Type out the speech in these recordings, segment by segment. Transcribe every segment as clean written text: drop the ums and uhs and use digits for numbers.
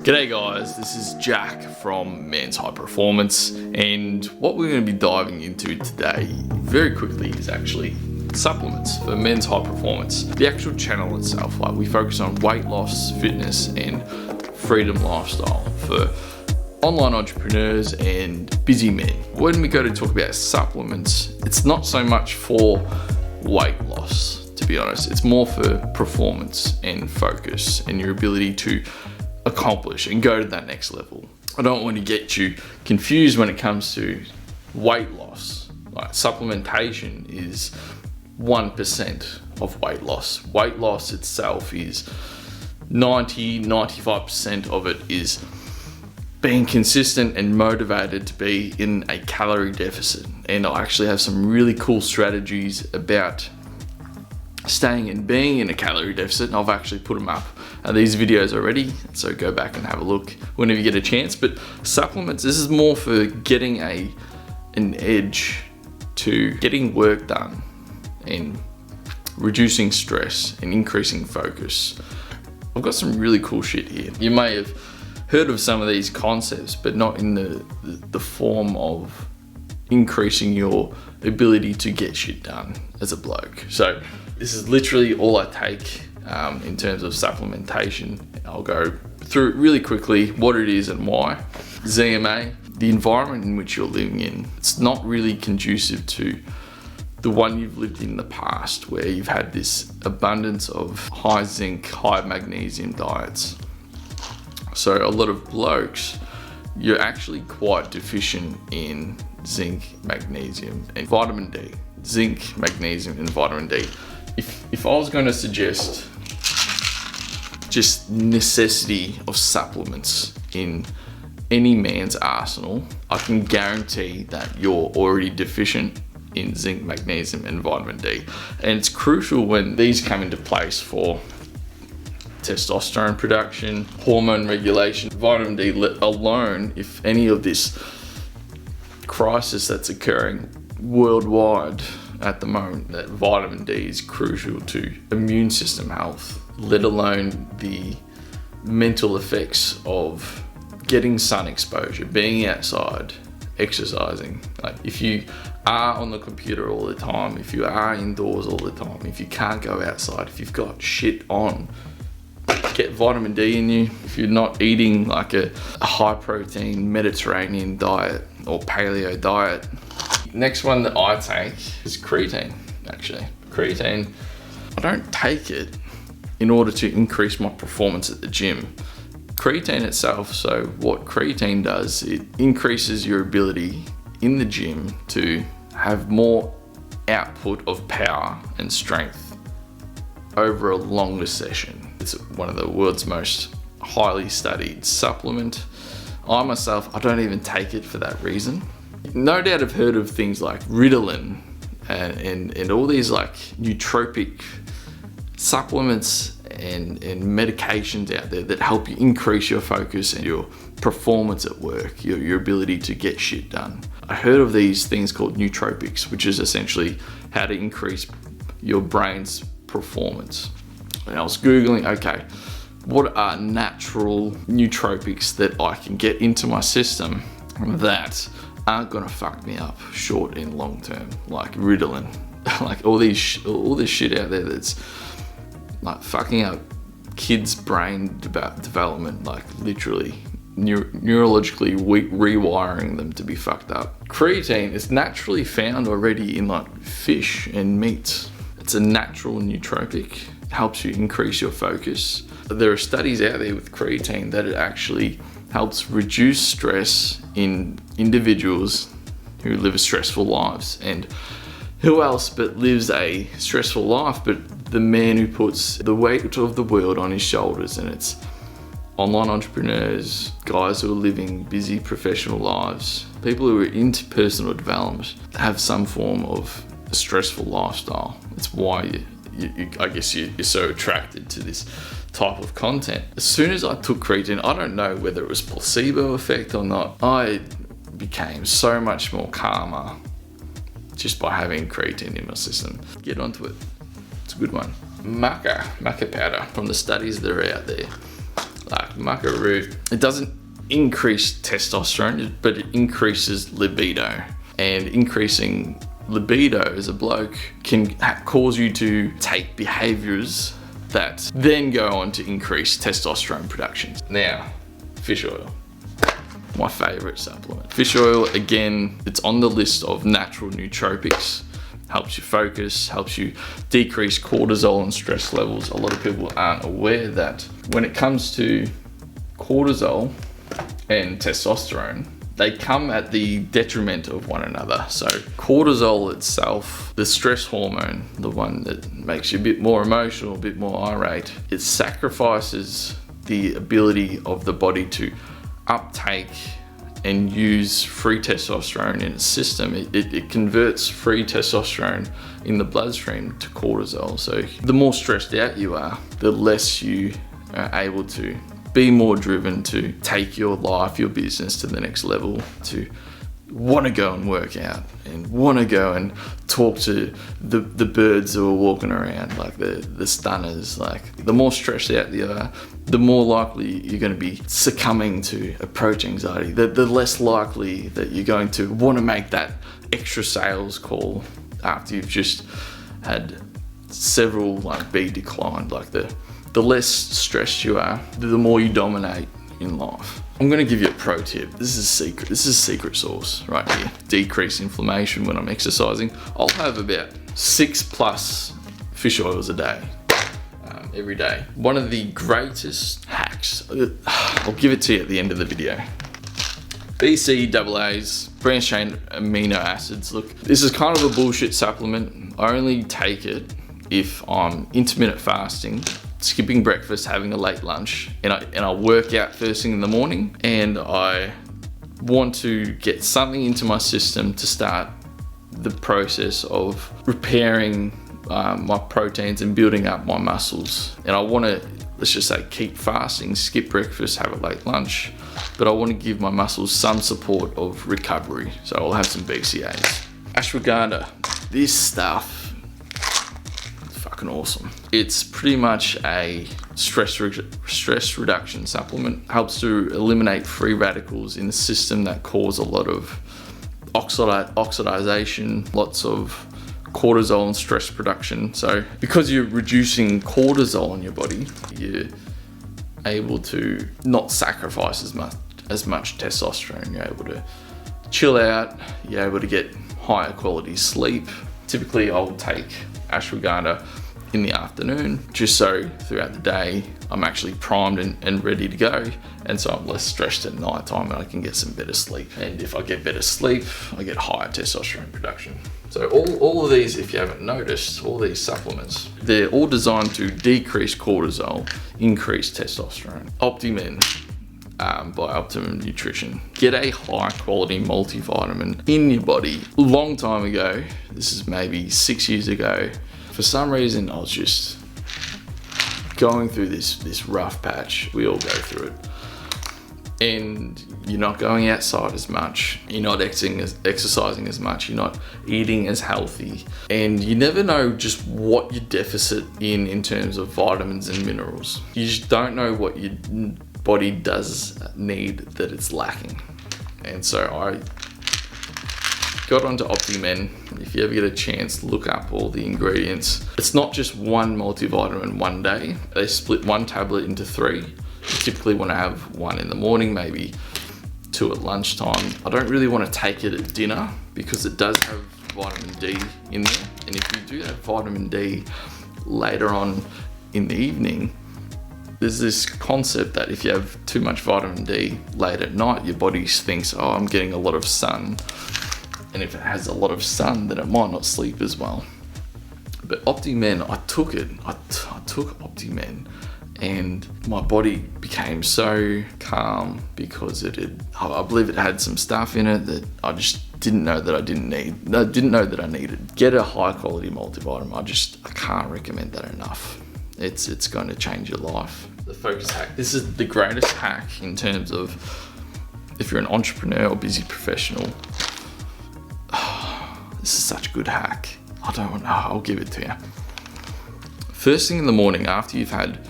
G'day guys, this is Jack from Men's High Performance, and what we're going to be diving into today very quickly is actually supplements for men's high performance. The actual channel itself, like we focus on weight loss, fitness and freedom lifestyle for online entrepreneurs and busy men. When we go to talk about supplements, it's not so much for weight loss, to be honest. It's more for performance and focus and your ability to accomplish and go to that next level. I don't want to get you confused when it comes to weight loss. Like supplementation is 1% of weight loss. Weight loss itself is 95% of it is being consistent and motivated to be in a calorie deficit. And I actually have some really cool strategies about staying and being in a calorie deficit, and I've actually put them up these videos already, so go back and have a look whenever you get a chance. But supplements, this is more for getting an edge to getting work done and reducing stress and increasing focus. I've got some really cool shit here. You may have heard of some of these concepts, but not in the form of increasing your ability to get shit done as a bloke. So this is literally all I take in terms of supplementation. I'll go through it really quickly, what it is and why. ZMA, the environment in which you're living in, it's not really conducive to the one you've lived in the past, where you've had this abundance of high zinc, high magnesium diets. So a lot of blokes, you're actually quite deficient in zinc, magnesium and vitamin D. Zinc, magnesium and vitamin D. If I was going to suggest just necessity of supplements in any man's arsenal, I can guarantee that you're already deficient in zinc, magnesium and vitamin D. And it's crucial when these come into place for testosterone production, hormone regulation. Vitamin D alone, if any of this crisis that's occurring worldwide at the moment, that vitamin D is crucial to immune system health, let alone the mental effects of getting sun exposure, being outside, exercising. Like if you are on the computer all the time, if you are indoors all the time, if you can't go outside, if you've got shit on, get vitamin D in you. If you're not eating like a high protein Mediterranean diet or paleo diet. Next one that I take is creatine, actually. Creatine, I don't take it in order to increase my performance at the gym. Creatine itself, so what creatine does, it increases your ability in the gym to have more output of power and strength over a longer session. It's one of the world's most highly studied supplement. I myself, I don't even take it for that reason. No doubt I've heard of things like Ritalin and all these like nootropic supplements and medications out there that help you increase your focus and your performance at work, your ability to get shit done. I heard of these things called nootropics, which is essentially how to increase your brain's performance. And I was Googling, okay, what are natural nootropics that I can get into my system that aren't gonna fuck me up short and long term, like Ritalin, like all this shit out there that's like fucking up kids' brain development, like literally neurologically rewiring them to be fucked up. Creatine is naturally found already in like fish and meats. It's a natural nootropic, helps you increase your focus. There are studies out there with creatine that it actually helps reduce stress in individuals who live stressful lives. And who else but lives a stressful life but the man who puts the weight of the world on his shoulders? And it's online entrepreneurs, guys who are living busy professional lives, people who are into personal development, have some form of a stressful lifestyle. It's why I guess you're so attracted to this type of content. As soon as I took creatine, I don't know whether it was placebo effect or not, I became so much more calmer just by having creatine in my system. Get onto it. It's a good one. Maca powder, from the studies that are out there, like maca root, it doesn't increase testosterone, but it increases libido. And increasing libido as a bloke can cause you to take behaviors that then go on to increase testosterone production. Now, fish oil. My favorite supplement. Fish oil, again, it's on the list of natural nootropics. Helps you focus, helps you decrease cortisol and stress levels. A lot of people aren't aware that when it comes to cortisol and testosterone, they come at the detriment of one another. So cortisol itself, the stress hormone, the one that makes you a bit more emotional, a bit more irate, it sacrifices the ability of the body to uptake and use free testosterone in its system. It converts free testosterone in the bloodstream to cortisol. So the more stressed out you are, the less you are able to be more driven to take your life, your business to the next level, to want to go and work out and want to go and talk to the birds who are walking around, like the stunners. Like the more stressed out you are, the more likely you're going to be succumbing to approach anxiety, the less likely that you're going to want to make that extra sales call after you've just had several like be declined. Like the less stressed you are, the more you dominate in life. I'm gonna give you a pro tip. This is secret. This is secret sauce right here. Decrease inflammation when I'm exercising. I'll have about 6+ fish oils a day, every day. One of the greatest hacks, I'll give it to you at the end of the video. BCAAs, branched chain amino acids. Look, this is kind of a bullshit supplement. I only take it if I'm intermittent fasting, skipping breakfast, having a late lunch, and I work out first thing in the morning, and I want to get something into my system to start the process of repairing my proteins and building up my muscles. And I want to, let's just say, keep fasting, skip breakfast, have a late lunch, but I want to give my muscles some support of recovery. So I'll have some BCAAs. Ashwagandha, this stuff, fucking awesome. It's pretty much a stress reduction supplement. Helps to eliminate free radicals in the system that cause a lot of oxidation, lots of cortisol and stress production. So because you're reducing cortisol in your body, you're able to not sacrifice as much testosterone. You're able to chill out, you're able to get higher quality sleep. Typically I'll take ashwagandha in the afternoon, just so throughout the day I'm actually primed and ready to go, and so I'm less stressed at night time and I can get some better sleep. And if I get better sleep, I get higher testosterone production. So all of these, if you haven't noticed, all these supplements, they're all designed to decrease cortisol, increase testosterone. Optimen by Optimum Nutrition. Get a high quality multivitamin in your body. A long time ago, this is maybe 6 years ago, for some reason I was just going through this rough patch. We all go through it. And you're not going outside as much, you're not exercising as much, you're not eating as healthy, and you never know just what your deficit in terms of vitamins and minerals. You just don't know what your body does need that it's lacking. And so I got onto Optimen. If you ever get a chance, look up all the ingredients. It's not just one multivitamin one day. They split one tablet into 3. You typically want to have 1 in the morning, maybe 2 at lunchtime. I don't really want to take it at dinner because it does have vitamin D in there. And if you do have vitamin D later on in the evening, there's this concept that if you have too much vitamin D late at night, your body thinks, oh, I'm getting a lot of sun. And if it has a lot of sun, then it might not sleep as well. But Optimen, I took it. I took Optimen, and my body became so calm because I believe it had some stuff in it that I just didn't know that I didn't need. I didn't know that I needed. Get a high quality multivitamin. I can't recommend that enough. It's going to change your life. The focus hack. This is the greatest hack in terms of if you're an entrepreneur or busy professional. This is such a good hack. I'll give it to you. First thing in the morning, after you've had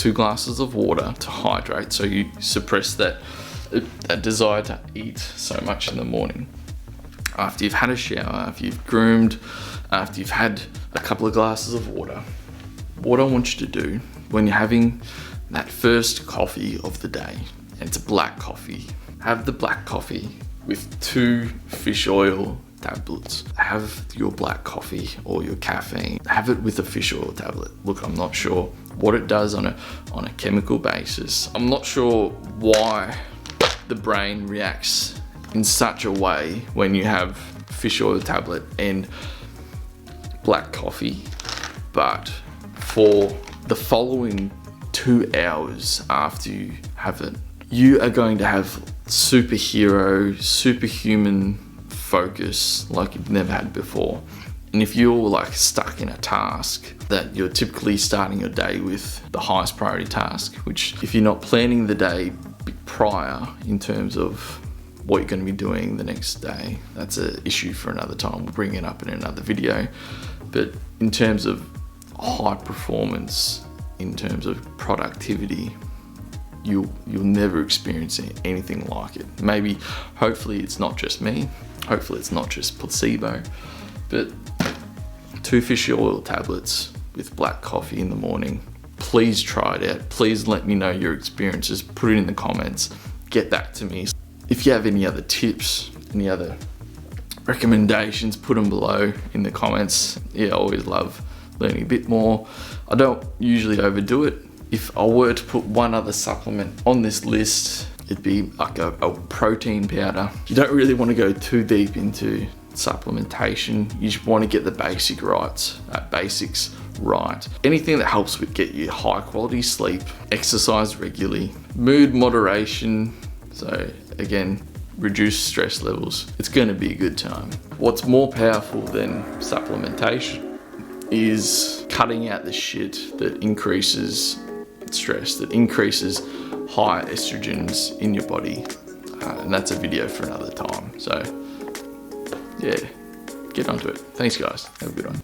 2 glasses of water to hydrate, so you suppress that desire to eat so much in the morning. After you've had a shower, after you've groomed, after you've had a couple of glasses of water, what I want you to do when you're having that first coffee of the day, and it's a black coffee, have the black coffee with 2 fish oil tablets. Have your black coffee or your caffeine, have it with a fish oil tablet. Look, I'm not sure what it does on a chemical basis. I'm not sure why the brain reacts in such a way when you have fish oil tablet and black coffee, but for the following 2 hours after you have it, you are going to have superhero, superhuman focus like you've never had before. And if you're like stuck in a task that you're typically starting your day with, the highest priority task, which if you're not planning the day prior in terms of what you're going to be doing the next day, that's an issue for another time. We'll bring it up in another video. But in terms of high performance, in terms of productivity, you'll never experience anything like it. Maybe, hopefully it's not just me, hopefully it's not just placebo, but 2 fish oil tablets with black coffee in the morning. Please try it out. Please let me know your experiences. Put it in the comments. Get back to me. If you have any other tips, any other recommendations, put them below in the comments. Yeah, I always love learning a bit more. I don't usually overdo it. If I were to put one other supplement on this list, it'd be like a protein powder. You don't really want to go too deep into supplementation. You just want to get the basics right. Anything that helps with get you high quality sleep, exercise regularly, mood moderation. So again, reduce stress levels. It's going to be a good time. What's more powerful than supplementation is cutting out the shit that increases stress, that increases high estrogens in your body. And that's a video for another time. So yeah, get onto it. Thanks guys. Have a good one.